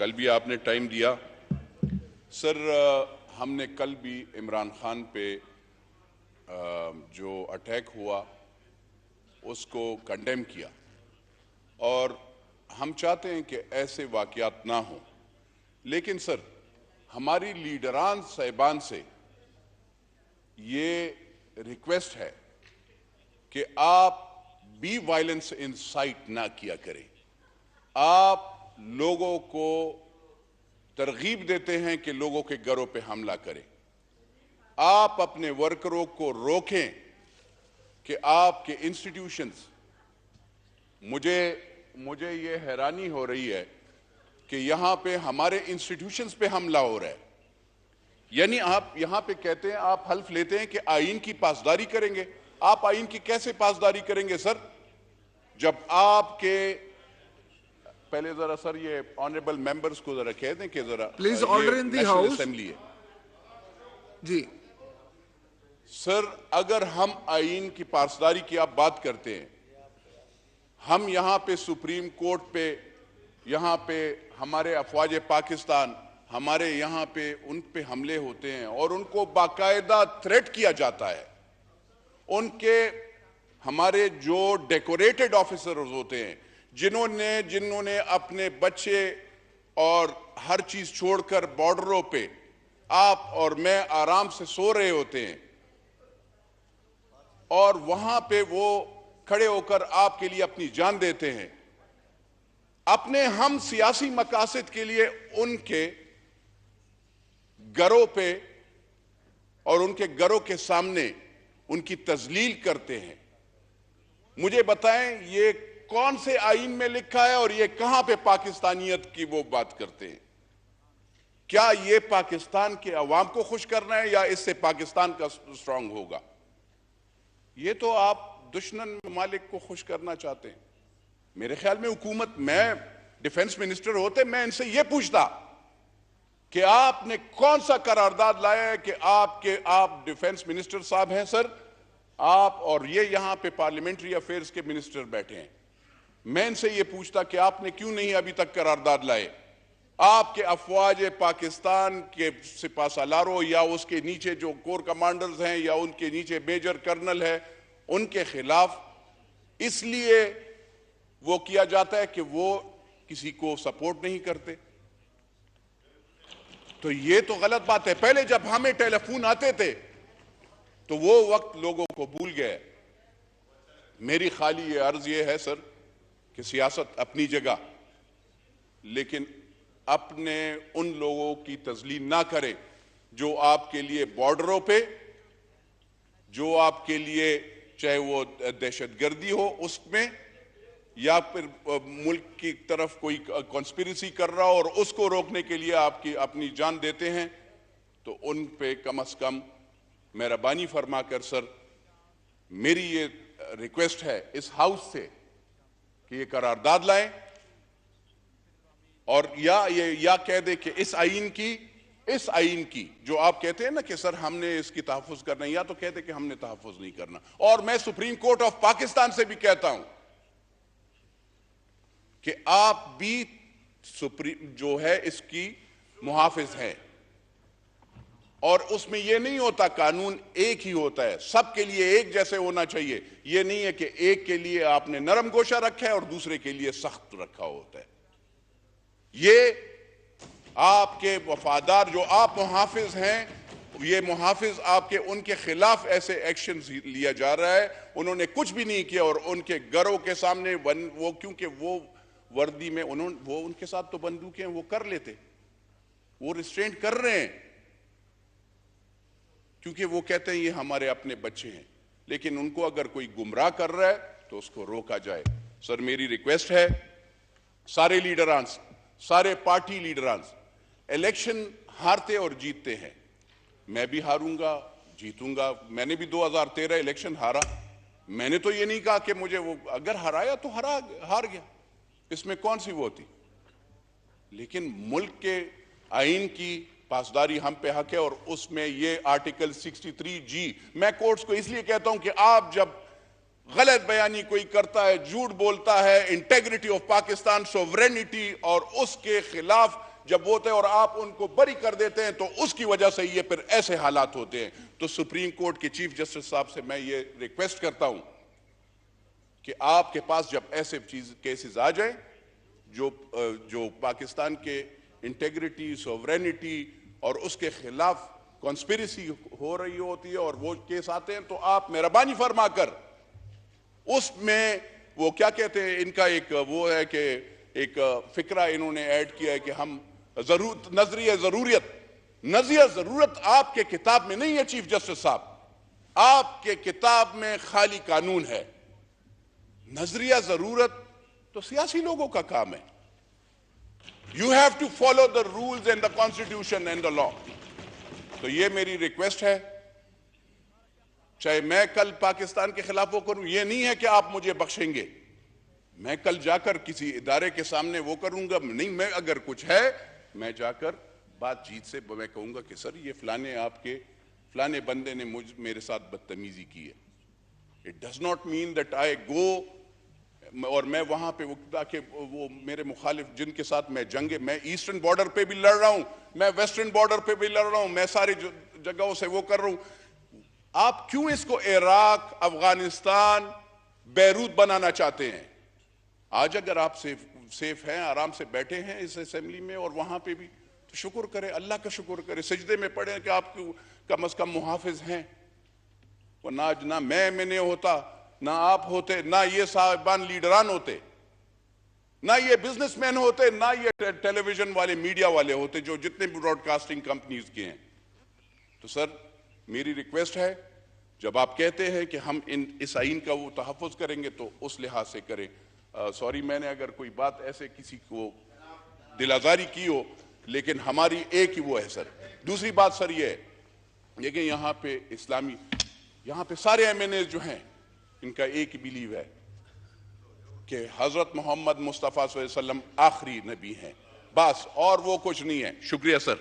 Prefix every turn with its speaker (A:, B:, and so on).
A: کل بھی آپ نے ٹائم دیا سر. ہم نے کل بھی عمران خان پہ جو اٹیک ہوا اس کو کنڈیم کیا اور ہم چاہتے ہیں کہ ایسے واقعات نہ ہوں. لیکن سر ہماری لیڈران صاحبان سے یہ ریکویسٹ ہے کہ آپ بھی وائلنس انسائٹ نہ کیا کریں. آپ لوگوں کو ترغیب دیتے ہیں کہ لوگوں کے گھروں پہ حملہ کریں. آپ اپنے ورکروں کو روکیں کہ آپ کے انسٹیٹیوشنز. مجھے یہ حیرانی ہو رہی ہے کہ یہاں پہ ہمارے انسٹیٹیوشنز پہ حملہ ہو رہا ہے. یعنی آپ یہاں پہ کہتے ہیں، آپ حلف لیتے ہیں کہ آئین کی پاسداری کریں گے. آپ آئین کی کیسے پاسداری کریں گے سر، جب آپ کے پہلے ذرا سر یہ آنریبل ممبرز کو ذرا کہہ دیں کہ ذرا
B: please order in the house.
A: Assembly ہے
B: جی
A: سر. اگر ہم آئین کی پاسداری کی آپ بات کرتے ہیں، ہم یہاں پہ سپریم کورٹ پہ، یہاں پہ ہمارے افواج پاکستان، ہمارے یہاں پہ ان پہ حملے ہوتے ہیں اور ان کو باقاعدہ تھریٹ کیا جاتا ہے. ان کے ہمارے جو ڈیکوریٹڈ آفیسرز ہوتے ہیں جنہوں نے اپنے بچے اور ہر چیز چھوڑ کر بارڈروں پہ آپ اور میں آرام سے سو رہے ہوتے ہیں اور وہاں پہ وہ کھڑے ہو کر آپ کے لیے اپنی جان دیتے ہیں. اپنے ہم سیاسی مقاصد کے لیے ان کے گھروں پہ اور ان کے گھروں کے سامنے ان کی تذلیل کرتے ہیں. مجھے بتائیں یہ کون سے آئین میں لکھا ہے اور یہ کہاں پہ پاکستانیت کی وہ بات کرتے ہیں؟ کیا یہ پاکستان کے عوام کو خوش کرنا ہے یا اس سے پاکستان کا سٹرونگ ہوگا؟ یہ تو آپ دشمن ممالک کو خوش کرنا چاہتے ہیں. میرے خیال میں حکومت، میں ڈیفنس منسٹر ہوتے میں ان سے یہ پوچھتا کہ آپ نے کون سا قرارداد لایا ہے کہ آپ ڈیفنس منسٹر صاحب ہیں سر، آپ اور یہ یہاں پہ پارلیمنٹری افیئرز کے منسٹر بیٹھے ہیں. میں ان سے یہ پوچھتا کہ آپ نے کیوں نہیں ابھی تک قرارداد لائے؟ آپ کے افواج پاکستان کے سپہ سالاروں یا اس کے نیچے جو کور کمانڈرز ہیں یا ان کے نیچے میجر کرنل ہے، ان کے خلاف اس لیے وہ کیا جاتا ہے کہ وہ کسی کو سپورٹ نہیں کرتے. تو یہ تو غلط بات ہے. پہلے جب ہمیں ٹیلی فون آتے تھے تو وہ وقت لوگوں کو بھول گئے. میری خالی یہ عرض یہ ہے سر کہ سیاست اپنی جگہ، لیکن اپنے ان لوگوں کی تذلیل نہ کریں جو آپ کے لیے بارڈروں پہ، جو آپ کے لیے چاہے وہ دہشت گردی ہو اس میں یا پھر ملک کی طرف کوئی کانسپیریسی کر رہا ہو اور اس کو روکنے کے لیے آپ کی اپنی جان دیتے ہیں، تو ان پہ کم از کم مہربانی فرما کر سر میری یہ ریکویسٹ ہے اس ہاؤس سے کہ یہ قرارداد لائیں اور یا کہہ دے کہ اس آئین کی جو آپ کہتے ہیں نا کہ سر ہم نے اس کی تحفظ کرنا ہے، یا تو کہتے کہ ہم نے تحفظ نہیں کرنا. اور میں سپریم کورٹ آف پاکستان سے بھی کہتا ہوں کہ آپ بھی جو ہے اس کی محافظ ہیں، اور اس میں یہ نہیں ہوتا قانون ایک ہی ہوتا ہے، سب کے لیے ایک جیسے ہونا چاہیے. یہ نہیں ہے کہ ایک کے لیے آپ نے نرم گوشہ رکھا ہے اور دوسرے کے لیے سخت رکھا ہوتا ہے. یہ آپ کے وفادار جو آپ محافظ ہیں، یہ محافظ آپ کے ان کے خلاف ایسے ایکشنز لیا جا رہا ہے. انہوں نے کچھ بھی نہیں کیا اور ان کے گھروں کے سامنے وہ کیونکہ وہ وردی میں وہ ان کے ساتھ تو بندوقیں وہ کر لیتے، وہ ریسٹرینٹ کر رہے ہیں کیونکہ وہ کہتے ہیں یہ ہمارے اپنے بچے ہیں. لیکن ان کو اگر کوئی گمراہ کر رہا ہے تو اس کو روکا جائے. سر میری ریکویسٹ ہے سارے لیڈران، سارے پارٹی لیڈران، الیکشن ہارتے اور جیتتے ہیں. میں بھی ہاروں گا، جیتوں گا. میں نے بھی 2013 الیکشن ہارا. میں نے تو یہ نہیں کہا کہ مجھے وہ اگر ہرایا تو ہار گیا، اس میں کون سی وہ ہوتی. لیکن ملک کے آئین کی پاسداری ہم پہ حق ہے، اور اس میں یہ آرٹیکل 63G میں کورٹس کو اس لیے کہتا ہوں کہ آپ جب غلط بیانی کوئی کرتا ہے، جھوٹ بولتا ہے انٹیگریٹی آف پاکستان، سوورینٹی اور اس کے خلاف جب وہ ہوتے ہیں اور آپ ان کو بری کر دیتے ہیں تو اس کی وجہ سے یہ پھر ایسے حالات ہوتے ہیں. تو سپریم کورٹ کے چیف جسٹس صاحب سے میں یہ ریکویسٹ کرتا ہوں کہ آپ کے پاس جب ایسے کیسز آ جائیں جو پاکستان کے انٹیگریٹی، سوورینٹی اور اس کے خلاف کانسپیریسی ہو رہی ہوتی ہے اور وہ کیس آتے ہیں، تو آپ مہربانی فرما کر اس میں وہ کیا کہتے ہیں، ان کا ایک وہ ہے کہ ایک فکرہ انہوں نے ایڈ کیا ہے کہ ہم نظریہ ضرورت آپ کے کتاب میں نہیں ہے چیف جسٹس صاحب، آپ کے کتاب میں خالی قانون ہے. نظریہ ضرورت تو سیاسی لوگوں کا کام ہے. You have to follow the rules and the constitution and the law. تو یہ میری ریکویسٹ ہے، چاہے میں کل پاکستان کے خلاف وہ کروں، یہ نہیں ہے کہ آپ مجھے بخشیں گے. میں کل جا کر کسی ادارے کے سامنے وہ کروں گا نہیں، میں اگر کچھ ہے میں جا کر بات چیت سے میں کہوں گا کہ سر یہ فلانے بندے نے میرے ساتھ بدتمیزی کی ہے. It does not mean that I go اور میں وہاں پہ وہ میرے مخالف جن کے ساتھ میں میں ایسٹرن بارڈر پہ بھی لڑ رہا ہوں، میں ویسٹرن بارڈر پہ بھی لڑ رہا ہوں، میں ساری جگہوں سے وہ کر رہا ہوں. آپ کیوں اس کو عراق، افغانستان، بیروت بنانا چاہتے ہیں؟ آج اگر آپ سیف ہیں، آرام سے بیٹھے ہیں اس اسمبلی میں اور وہاں پہ بھی، تو شکر کریں، اللہ کا شکر کریں، سجدے میں پڑھیں کہ آپ کم از کم محافظ ہیں. نہ میں نے ہوتا، نہ آپ ہوتے، نہ یہ صاحبان لیڈران ہوتے، نہ یہ بزنس مین ہوتے، نہ یہ ٹیلی ویژن والے میڈیا والے ہوتے جو جتنے براڈ کاسٹنگ کمپنیز کے ہیں. تو سر میری ریکویسٹ ہے، جب آپ کہتے ہیں کہ ہم اس آئین کا وہ تحفظ کریں گے تو اس لحاظ سے کریں. سوری میں نے اگر کوئی بات ایسے کسی کو دل آزاری کی ہو، لیکن ہماری ایک ہی وہ ہے سر. دوسری بات سر یہ ہے کہ یہاں پہ سارے ایم این اے جو ہیں ان کا ایک ہی بیلیو ہے کہ حضرت محمد مصطفیٰ صلی اللہ علیہ وسلم آخری نبی ہیں، بس، اور وہ کچھ نہیں ہے. شکریہ سر.